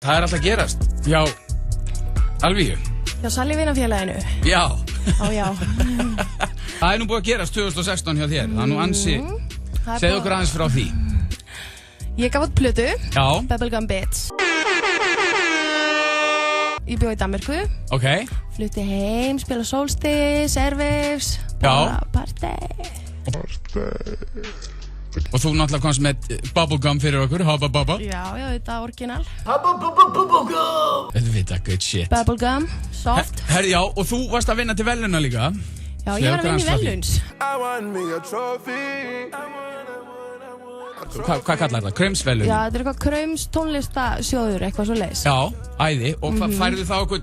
Það alltaf að gerast. Já, Alvíu. Já, Salli vinafélaginu. Já. Já. Það nú búið að gerast 2016 hjá þér. Það nú ansi. Segðu okkur aðeins frá því. Ég gaf út plötu. Já. Bubblegum Bits. Ég bjó í Danmörku. Ok. Flutti heim, spila Solstice, Airwaves. Já. Partey. Og þú náttúrulega komst með Bubblegum fyrir okkur, Habba Bubba. Já, þetta er orginal. Habba Bubba Bubblegum. Þetta veit að good shit. Bubblegum, soft. Herri, já, og þú varst að vinna til veluna líka. Já, ég var að vinna í veluns. Hvað kallar það? Kraumsvelun? Já, þetta er eitthvað Kraums tónlistasjóður, eitthvað svo leiðis. Já, æði. Og hvað færðu þá okkur,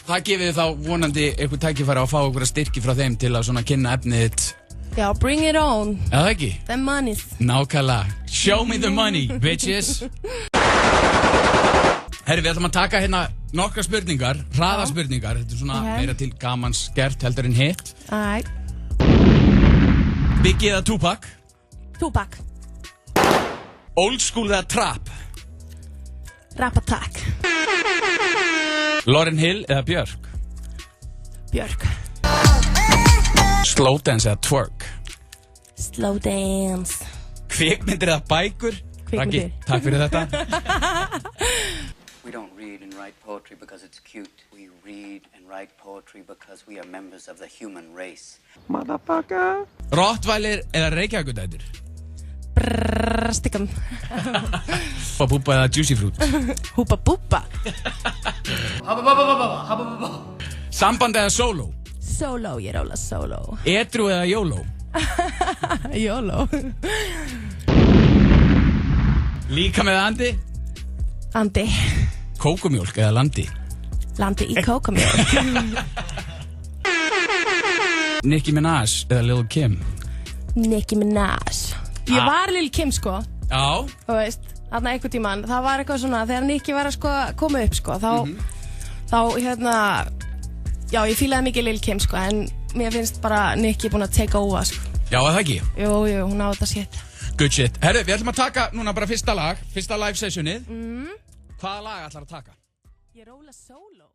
það gefið þá vonandi eitthvað tækifæri að fá okkur að styrki frá þeim til að svona kynna efnið þitt. Já, bring it on. Já, það ekki? The money. Nákvæmlega. Show me the money, bitches. Herri, við ætlum að taka hérna nokkra spurningar, hraðaspurningar. Þetta er svona meira til gamans gert heldur en hitt. Æ. Biggie eða Tupac? Tupac. Old school eða trap? Rap Attack. Lauryn Hill eða Björk? Björk. Slow dance eða twerk? Slow dance. Kvikmyndir eða bækur? Kvikmyndir. Raggi, takk fyrir þetta. We don't read and write poetry because it's cute. We read and write poetry because we are members of the human race. Motherfucker. Rottweiler eða Reykjavíkudætur? Stickum. Húpa búpa eða Juicy Fruit? Húpa búpa. Samband eða solo? Solo, ég róla solo. Edru eða YOLO? YOLO. Líka með andi? Andi. Kókumjólk eða landi? Landi í kókumjólk. Nicki Minaj eða Lil Kim? Nicki Minaj. Ég var Lil Kim sko. Já. Þú veist, þarna einhvern tímann, það var eitthvað svona, þegar Nicki var að sko koma upp sko, þá hérna, já, ég fílaði mikið Lil Kim sko, en mér finnst bara Nicki búin að take over sko. Já, það ekki? Jú, hún á þetta shit. Good shit. Herru, við ætlum að taka núna bara fyrsta live sessionið. Hvaða lag ætlar að taka? Ég róla solo.